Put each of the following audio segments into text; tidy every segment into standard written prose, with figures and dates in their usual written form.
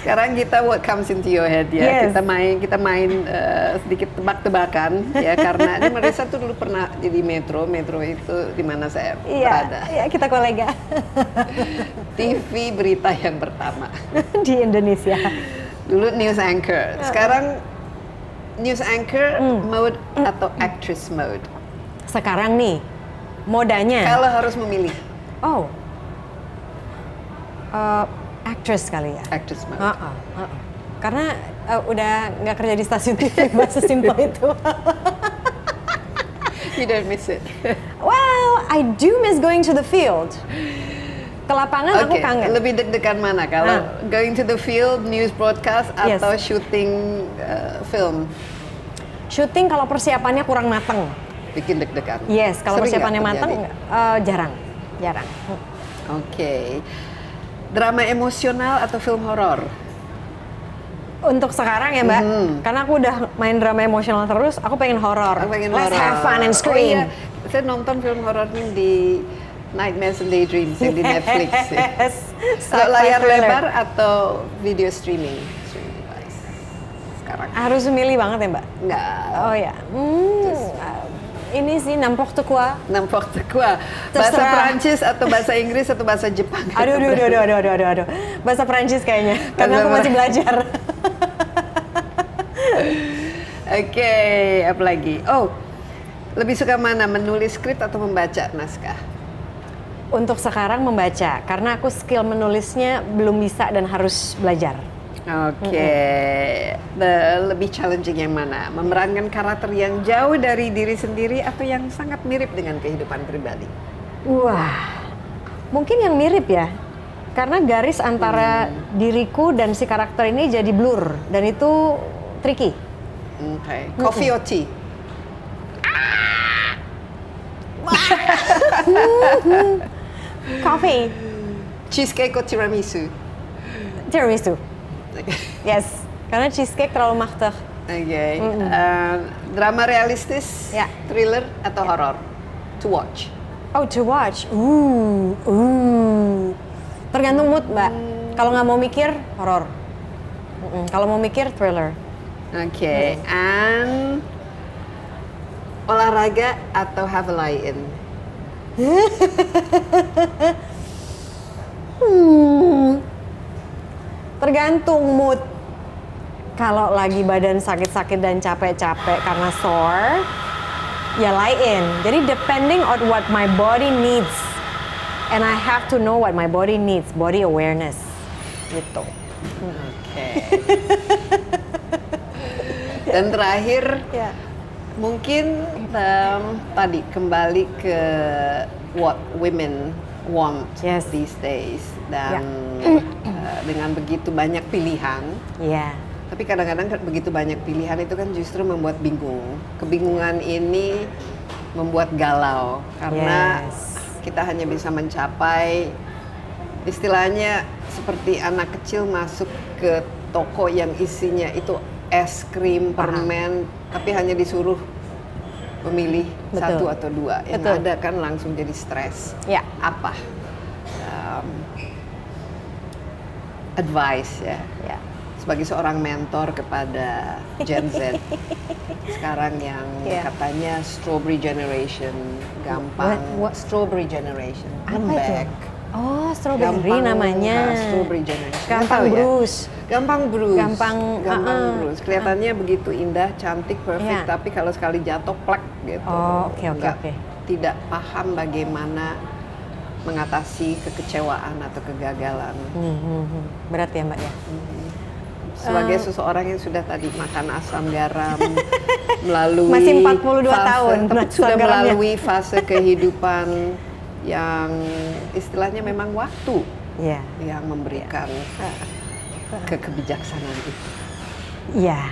Sekarang kita what comes into your head ya. Yes. Kita main sedikit tebak-tebakan ya karena ini Marissa tuh dulu pernah jadi Metro itu di mana saya berada. Iya, kita kolega TV berita yang pertama di Indonesia. dulu news anchor. Sekarang news anchor mode atau actress mode. Sekarang nih modanya. Kalau harus memilih. Oh, actress kali ya. Actress mode. Karena udah nggak kerja di stasiun TV, sesimpel itu. You don't miss it. Well, I do miss going to the field. Ke lapangan aku kangen. Lebih deg-degan mana kalau going to the field, news broadcast atau shooting film? Shooting kalau persiapannya kurang mateng. Bikin deg-degan. Yes, kalau Sering persiapannya nggak mateng, jarang. Oke. Drama emosional atau film horor? Untuk sekarang ya Mbak, karena aku udah main drama emosional terus, aku pengen horor. Let's have fun and scream. Oh, iya. Saya nonton film horornya di Nightmares and Daydreams yang di Netflix. Yes. Kalau layar lebar atau video streaming device? Sekarang. Harus memilih banget ya Mbak? Enggak. Oh ya. Ini sih n'importe quoi. N'importe quoi. Bahasa Prancis atau bahasa Inggris atau bahasa Jepang? Aduh. Bahasa Prancis kayaknya, karena aku masih belajar. Oke, apa lagi? Oh, lebih suka mana? Menulis skrip atau membaca naskah? Untuk sekarang membaca, karena aku skill menulisnya belum bisa dan harus belajar. Oke, lebih challenging yang mana? Memerankan karakter yang jauh dari diri sendiri atau yang sangat mirip dengan kehidupan pribadi? Wah, mungkin yang mirip ya. Karena garis antara diriku dan si karakter ini jadi blur, dan itu tricky. Oke, coffee or tea? Coffee. Cheesecake or tiramisu? Tiramisu. Yes, karena cheesecake terlalu machtig. Oke. Drama realistis, thriller atau horor? To watch? Oh, to watch. Tergantung mood, Mbak. Kalau nggak mau mikir, horor. Kalau mau mikir, thriller. Oke. And olahraga atau have a lie-in? Tergantung mood. Kalau lagi badan sakit-sakit dan capek-capek karena sore, ya lie-in. Jadi depending on what my body needs. And I have to know what my body needs, body awareness. Gitu. Oke. Dan terakhir, mungkin tadi kembali ke what women want these days. Dan dengan begitu banyak pilihan, tapi kadang-kadang begitu banyak pilihan itu kan justru membuat bingung. Kebingungan ini membuat galau karena kita hanya bisa mencapai istilahnya seperti anak kecil masuk ke toko yang isinya itu es krim, permen, tapi hanya disuruh memilih satu atau dua. Yang ada kan langsung jadi stres. Apa advice sebagai seorang mentor kepada Gen Z sekarang yang katanya strawberry generation, gampang. Strawberry generation, lembek. Oh, strawberry namanya. Strawberry generation. Gampang bruise. Gampang bruise. Gampang bruise. Kelihatannya begitu indah, cantik, perfect, tapi kalau sekali jatuh plek gitu. Oh, oke. Tidak paham bagaimana mengatasi kekecewaan atau kegagalan. Berat ya Mbak ya? Sebagai seseorang yang sudah tadi makan asam garam, melalui masih 42 tahun, tapi sudah melalui fase kehidupan yang istilahnya memang waktu yang memberikan kebijaksanaan itu. Iya,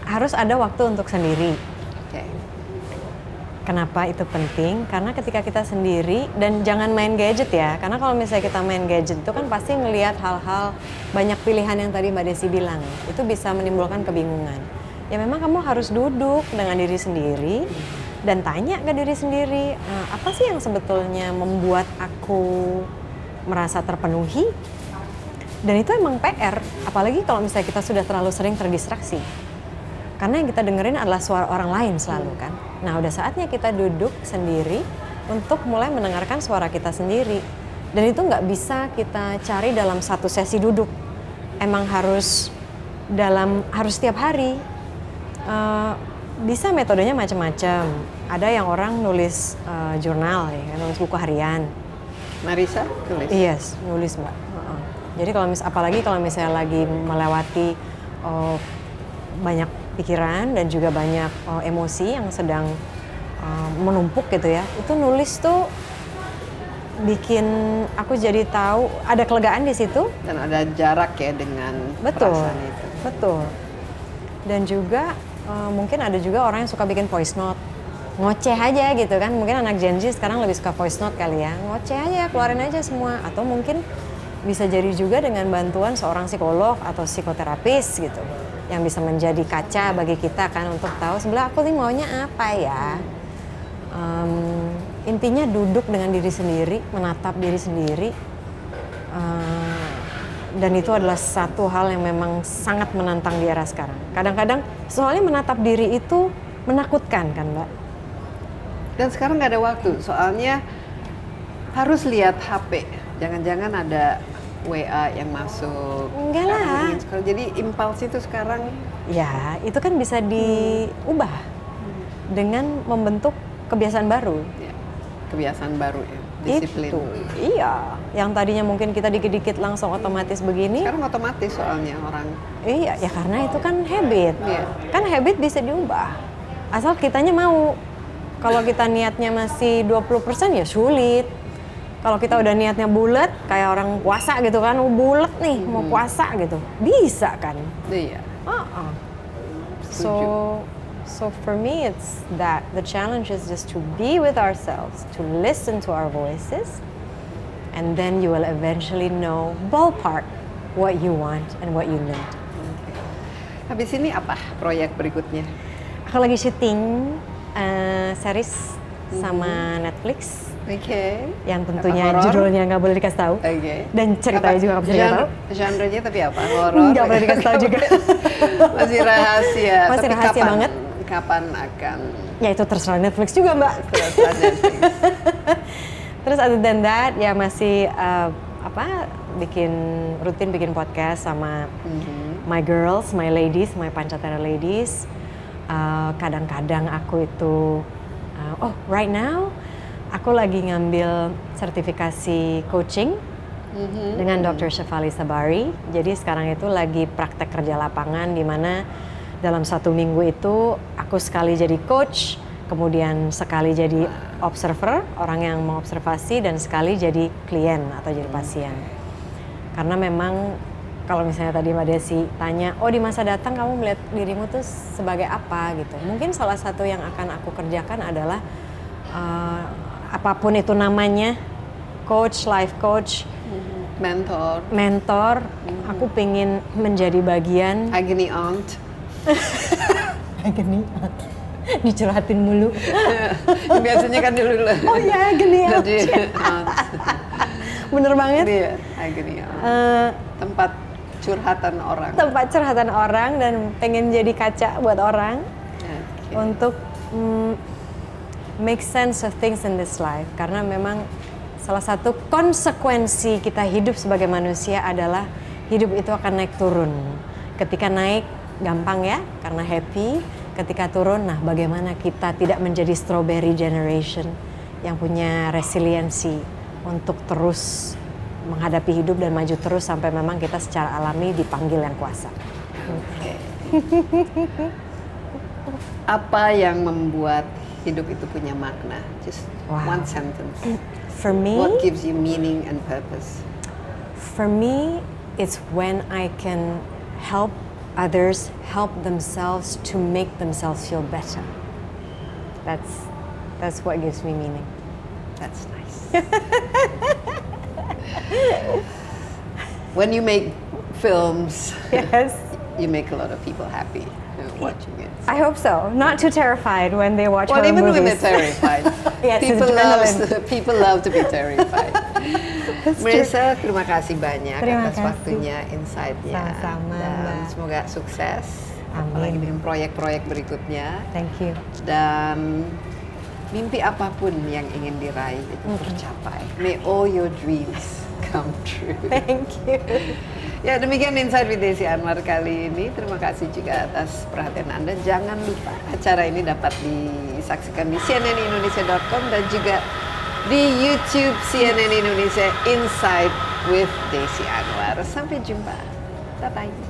harus ada waktu untuk sendiri. Kenapa itu penting? Karena ketika kita sendiri, dan jangan main gadget ya, karena kalau misalnya kita main gadget itu kan pasti ngelihat hal-hal, banyak pilihan yang tadi Mbak Desi bilang, itu bisa menimbulkan kebingungan. Ya memang kamu harus duduk dengan diri sendiri dan tanya ke diri sendiri, apa sih yang sebetulnya membuat aku merasa terpenuhi? Dan itu emang PR, apalagi kalau misalnya kita sudah terlalu sering terdistraksi. Karena yang kita dengerin adalah suara orang lain selalu kan. Nah udah saatnya kita duduk sendiri untuk mulai mendengarkan suara kita sendiri. Dan itu nggak bisa kita cari dalam satu sesi duduk. Emang harus setiap hari. Bisa metodenya macam-macam. Ada yang orang nulis jurnal, ya, nulis buku harian. Marisa tulis? Yes, nulis Mbak. Jadi apalagi kalau misalnya lagi melewati banyak pikiran dan juga banyak emosi yang sedang menumpuk gitu ya, itu nulis tuh bikin aku jadi tahu ada kelegaan di situ. Dan ada jarak ya dengan perasaan itu. Betul. Dan juga mungkin ada juga orang yang suka bikin voice note. Ngoceh aja gitu kan, mungkin anak Gen Z sekarang lebih suka voice note kali ya. Ngoceh aja, keluarin aja semua. Atau mungkin bisa jadi juga dengan bantuan seorang psikolog atau psikoterapis gitu, yang bisa menjadi kaca bagi kita kan untuk tahu sebenarnya aku nih maunya apa ya. Intinya duduk dengan diri sendiri, menatap diri sendiri, dan itu adalah satu hal yang memang sangat menantang di era sekarang. Kadang-kadang soalnya menatap diri itu menakutkan kan Mbak. Dan sekarang nggak ada waktu, soalnya harus lihat HP. Jangan-jangan ada WA yang masuk. Enggak lah. Jadi impuls itu sekarang. Ya, itu kan bisa diubah dengan membentuk kebiasaan baru. Ya, kebiasaan baru ya, disiplin. Itu, iya. Yang tadinya mungkin kita dikit-dikit langsung otomatis begini. Sekarang otomatis soalnya orang. Iya, ya karena itu kan habit. Iya. Kan habit bisa diubah. Asal kitanya mau. Kalau kita niatnya masih 20% ya sulit. Kalau kita udah niatnya bulat, kayak orang puasa gitu kan, bulat nih mau puasa gitu, bisa kan? Iya. So for me it's that the challenge is just to be with ourselves, to listen to our voices, and then you will eventually know ballpark what you want and what you need. Habis ini apa proyek berikutnya? Aku lagi syuting series sama Netflix. Oke. Yang tentunya judulnya nggak boleh dikasih tahu. Dan ceritanya juga nggak bisa dikasih tahu. Genre-nya tapi apa? Horor? Nggak boleh dikasih tahu juga. Masih rahasia. Masih tapi rahasia banget. Kapan akan? Ya itu terserah Netflix juga Mbak. Terserah Netflix. Terus other than that ya masih rutin bikin podcast sama my girls, my ladies, my Pancatera ladies. Kadang-kadang aku itu right now aku lagi ngambil sertifikasi coaching dengan Dr. Shefali Sabari. Jadi sekarang itu lagi praktek kerja lapangan di mana dalam 1 minggu itu aku sekali jadi coach, kemudian sekali jadi observer, orang yang mengobservasi, dan sekali jadi klien atau jadi pasien. Karena memang kalau misalnya tadi Mbak Desi tanya, di masa datang kamu melihat dirimu tuh sebagai apa gitu. Mungkin salah satu yang akan aku kerjakan adalah apapun itu namanya, coach, life coach, mentor. Aku pengen menjadi bagian. Agony aunt. Agony aunt. Dicurhatin mulu. Biasanya kan dulu. Oh ya, agony aunt. Bener banget. Iya, agony aunt. Tempat curhatan orang. Dan pengen jadi kaca buat orang. Untuk make sense of things in this life, karena memang salah satu konsekuensi kita hidup sebagai manusia adalah hidup itu akan naik turun. Ketika naik gampang ya, karena happy. Ketika turun, nah bagaimana kita tidak menjadi strawberry generation yang punya resiliensi untuk terus menghadapi hidup dan maju terus sampai memang kita secara alami dipanggil yang kuasa. Apa yang membuat hidup itu punya makna? Just one sentence. For me, what gives you meaning and purpose? For me, it's when I can help others help themselves to make themselves feel better. That's what gives me meaning. That's nice. When you make films, yes, you make a lot of people happy. watching it. I hope so. Not too terrified when they watch Well, horror even when movies. they're terrified. Yes, it's adrenaline. People love to be terrified. That's Marissa, terima kasih banyak Terima atas kasih. waktunya, insight-nya. Sama-sama, Dan Mbak. semoga sukses. Amin. Apalagi dengan proyek-proyek berikutnya. Thank you. Dan mimpi apapun yang ingin diraih itu tercapai. May all your dreams come true. Thank you. Ya, demikian Insight with Desi Anwar kali ini. Terima kasih juga atas perhatian Anda. Jangan lupa acara ini dapat disaksikan di cnnindonesia.com dan juga di YouTube CNN Indonesia Insight with Desi Anwar. Sampai jumpa. Bye-bye.